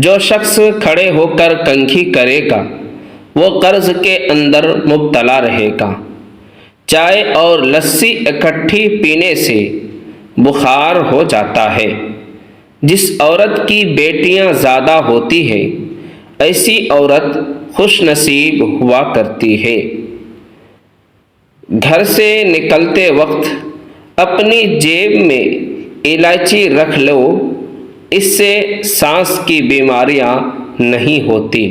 جو شخص کھڑے ہو کر کنگھی کرے گا وہ قرض کے اندر مبتلا رہے گا۔ چائے اور لسی اکٹھی پینے سے بخار ہو جاتا ہے۔ جس عورت کی بیٹیاں زیادہ ہوتی ہے ایسی عورت خوش نصیب ہوا کرتی ہے۔ گھر سے نکلتے وقت اپنی جیب میں الائچی رکھ لو، اس سے سانس کی بیماریاں نہیں ہوتی۔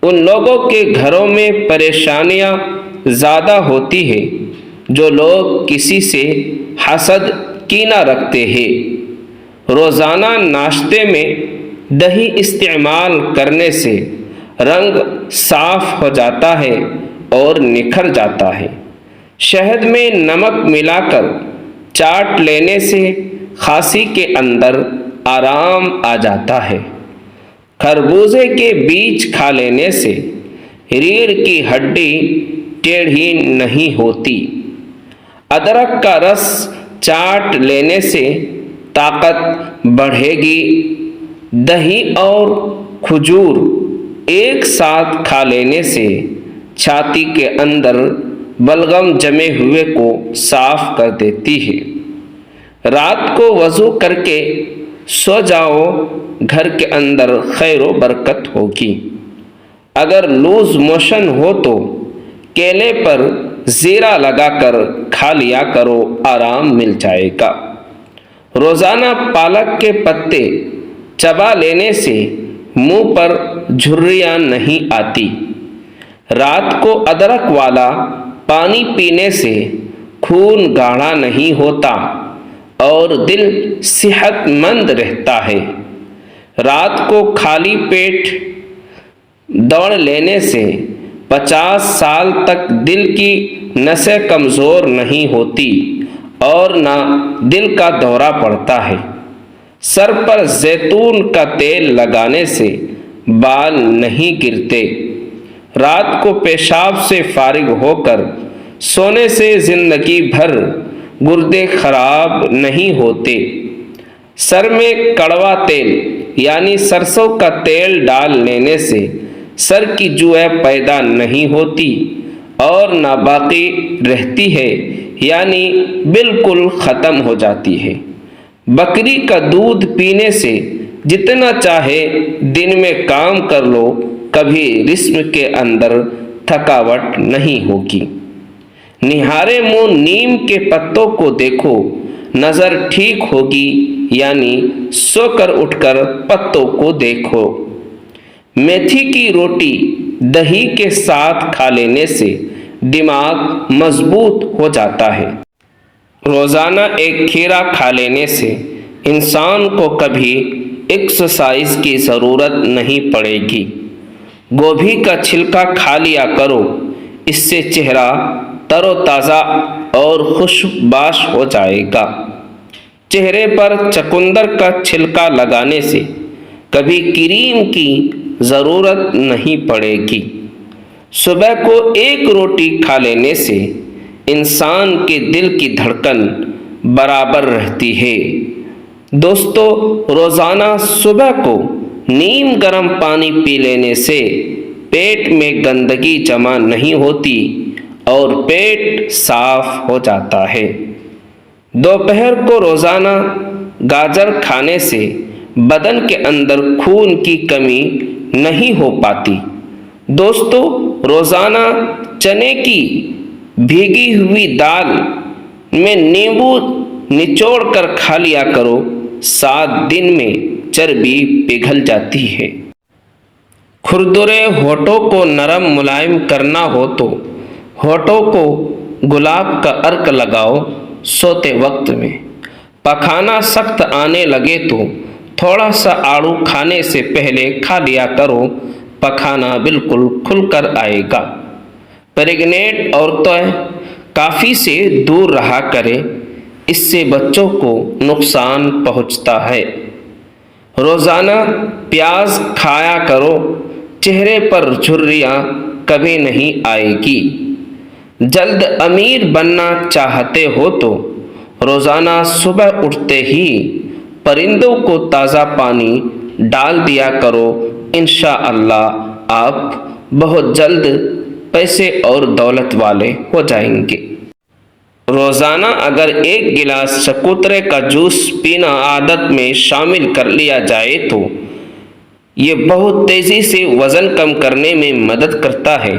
ان لوگوں کے گھروں میں پریشانیاں زیادہ ہوتی ہے جو لوگ کسی سے حسد کینہ رکھتے ہیں۔ روزانہ ناشتے میں دہی استعمال کرنے سے رنگ صاف ہو جاتا ہے اور نکھر جاتا ہے۔ شہد میں نمک ملا کر چاٹ لینے سے کھانسی کے اندر آرام آ جاتا ہے۔ خربوزے کے بیج کھا لینے سے ریڑھ کی ہڈی ٹیڑھی نہیں ہوتی۔ ادرک کا رس چاٹ لینے سے طاقت بڑھے گی۔ دہی اور کھجور ایک ساتھ کھا لینے سے چھاتی کے اندر بلغم جمے ہوئے کو صاف کر دیتی ہے۔ رات کو وضو کر کے سو جاؤ، گھر کے اندر خیر و برکت ہوگی۔ اگر لوز موشن ہو تو کیلے پر زیرہ لگا کر کھا لیا کرو، آرام مل جائے گا۔ روزانہ پالک کے پتے چبا لینے سے منہ پر جھریاں نہیں آتی۔ رات کو ادرک والا پانی پینے سے خون گاڑھا نہیں ہوتا اور دل صحت مند رہتا ہے۔ رات کو خالی پیٹ دوڑ لینے سے 50 سال تک دل کی نسیں کمزور نہیں ہوتی اور نہ دل کا دورہ پڑتا ہے۔ سر پر زیتون کا تیل لگانے سے بال نہیں گرتے۔ رات کو پیشاب سے فارغ ہو کر سونے سے زندگی بھر گردے خراب نہیں ہوتے۔ سر میں کڑوا تیل یعنی سرسوں کا تیل ڈال لینے سے سر کی جوئیں پیدا نہیں ہوتی اور نہ باقی رہتی ہے، یعنی بالکل ختم ہو جاتی ہے۔ بکری کا دودھ پینے سے جتنا چاہے دن میں کام کر لو، کبھی جسم کے اندر تھکاوٹ نہیں ہوگی۔ نہارے منہ نیم کے پتوں کو دیکھو، نظر ٹھیک ہوگی، یعنی سو کر اٹھ کر پتوں کو دیکھو۔ میتھی کی روٹی دہی کے ساتھ کھا لینے سے دماغ مضبوط ہو جاتا ہے۔ روزانہ ایک کھیرا کھا لینے سے انسان کو کبھی ایکسرسائز کی ضرورت نہیں پڑے گی۔ گوبھی کا چھلکا کھا لیا کرو، اس سے چہرہ تر و تازہ اور خوشباش ہو جائے گا۔ چہرے پر چقندر کا چھلکا لگانے سے کبھی کریم کی ضرورت نہیں پڑے گی۔ صبح کو ایک روٹی کھا لینے سے انسان کے دل کی دھڑکن برابر رہتی ہے۔ دوستو، روزانہ صبح کو نیم گرم پانی پی لینے سے پیٹ میں گندگی جمع نہیں ہوتی اور پیٹ صاف ہو جاتا ہے۔ دوپہر کو روزانہ گاجر کھانے سے بدن کے اندر خون کی کمی نہیں ہو پاتی۔ دوستو، روزانہ چنے کی بھیگی ہوئی دال میں نیمبو نچوڑ کر کھا لیا کرو، 7 دن میں چربی پگھل جاتی ہے۔ کھردرے ہونٹوں کو نرم ملائم کرنا ہو تو ہونٹوں کو گلاب کا عرق لگاؤ سوتے وقت میں۔ پخانہ سخت آنے لگے تو تھوڑا سا آڑو کھانے سے پہلے کھا لیا کرو، پخانہ بالکل کھل کر آئے گا۔ پریگنینٹ عورتیں کافی سے دور رہا کریں، اس سے بچوں کو نقصان پہنچتا ہے۔ روزانہ پیاز کھایا کرو، چہرے پر جھریاں کبھی نہیں آئے گی۔ جلد امیر بننا چاہتے ہو تو روزانہ صبح اٹھتے ہی پرندوں کو تازہ پانی ڈال دیا کرو، انشاءاللہ آپ بہت جلد پیسے اور دولت والے ہو جائیں گے۔ روزانہ اگر 1 گلاس چکوترے کا جوس پینا عادت میں شامل کر لیا جائے تو یہ بہت تیزی سے وزن کم کرنے میں مدد کرتا ہے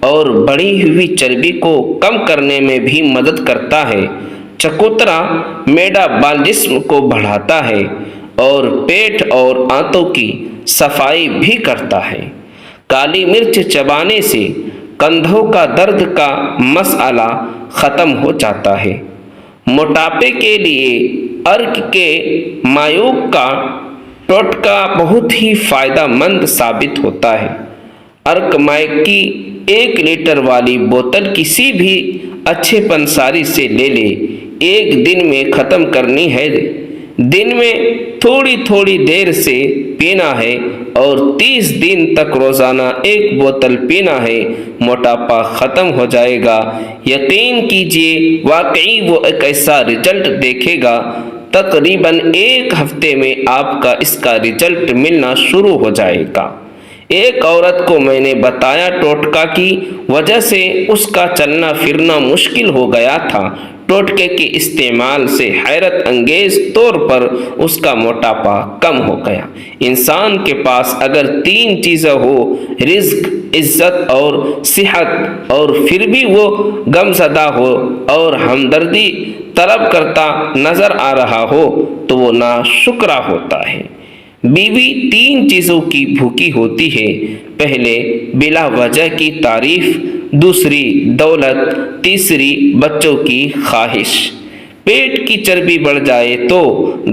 اور بڑھی ہوئی چربی کو کم کرنے میں بھی مدد کرتا ہے۔ چکوترا میدا بال جسم کو بڑھاتا ہے اور پیٹ اور آنتوں کی صفائی بھی کرتا ہے۔ کالی مرچ چبانے سے کندھوں کا درد کا مسئلہ ختم ہو جاتا ہے۔ موٹاپے کے لیے ارک کے مایوب کا ٹوٹکا بہت ہی فائدہ مند ثابت ہوتا ہے۔ ارک مائع کی 1 لیٹر والی بوتل کسی بھی اچھے پنساری سے لے لے، 1 دن میں ختم کرنی ہے۔ دن میں تھوڑی تھوڑی دیر سے پینا ہے اور 30 دن تک روزانہ 1 بوتل پینا ہے، موٹاپا ختم ہو جائے گا۔ یقین کیجئے واقعی وہ ایک ایسا رزلٹ دیکھے گا، تقریباً 1 ہفتے میں آپ کا اس کا رزلٹ ملنا شروع ہو جائے گا۔ ایک عورت کو میں نے بتایا ٹوٹکا کی وجہ سے اس کا چلنا پھرنا مشکل ہو گیا تھا۔ ٹوٹکے کے استعمال سے حیرت انگیز طور پر اس کا موٹاپا کم ہو گیا۔ انسان کے پاس اگر 3 چیزیں ہو، رزق، عزت اور صحت، اور پھر بھی وہ غمزدہ ہو اور ہمدردی طلب کرتا نظر آ رہا ہو تو وہ ناشکرا ہوتا ہے۔ بیوی 3 چیزوں کی بھوکی ہوتی ہے، پہلے بلا وجہ کی تعریف، دوسری دولت، تیسری بچوں کی خواہش۔ پیٹ کی چربی بڑھ جائے تو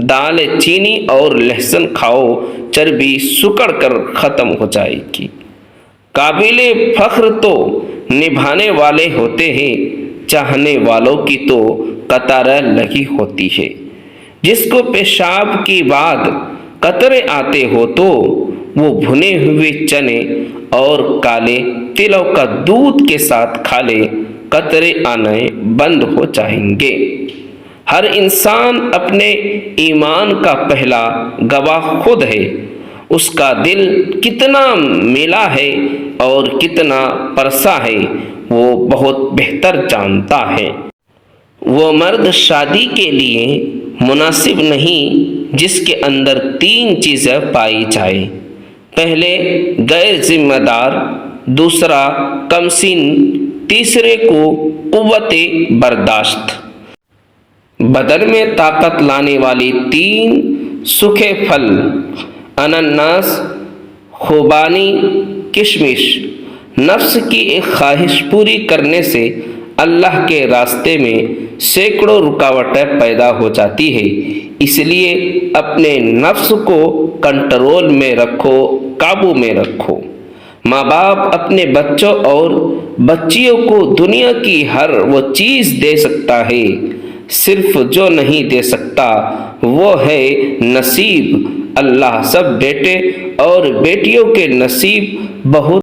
دال، چینی اور لہسن کھاؤ، چربی سکڑ کر ختم ہو جائے گی۔ قابل فخر تو نبھانے والے ہوتے ہیں، چاہنے والوں کی تو قطار لگی ہوتی ہے۔ جس کو پیشاب کے بعد قطرے آتے ہو تو وہ بھنے ہوئے چنے اور کالے تلوں کا دودھ کے ساتھ کھا لے، قطرے آنے بند ہو جائیں گے۔ ہر انسان اپنے ایمان کا پہلا گواہ خود ہے۔ اس کا دل کتنا میلا ہے اور کتنا پرسا ہے وہ بہت بہتر جانتا ہے۔ وہ مرد شادی کے لیے مناسب نہیں جس کے اندر 3 چیزیں پائی جائے، پہلے غیر ذمہ دار، دوسرا کمسن، تیسرے کو قوت برداشت۔ بدن میں طاقت لانے والی 3 سوکھے پھل، انناس، خوبانی، کشمش، نفس کی ایک خواہش پوری کرنے سے اللہ کے راستے میں سینکڑوں رکاوٹیں پیدا ہو جاتی ہے۔ اس لیے اپنے نفس کو کنٹرول میں رکھو، قابو میں رکھو۔ ماں باپ اپنے بچوں اور بچیوں کو دنیا کی ہر وہ چیز دے سکتا ہے، صرف جو نہیں دے سکتا وہ ہے نصیب۔ اللہ سب بیٹے اور بیٹیوں کے نصیب بہت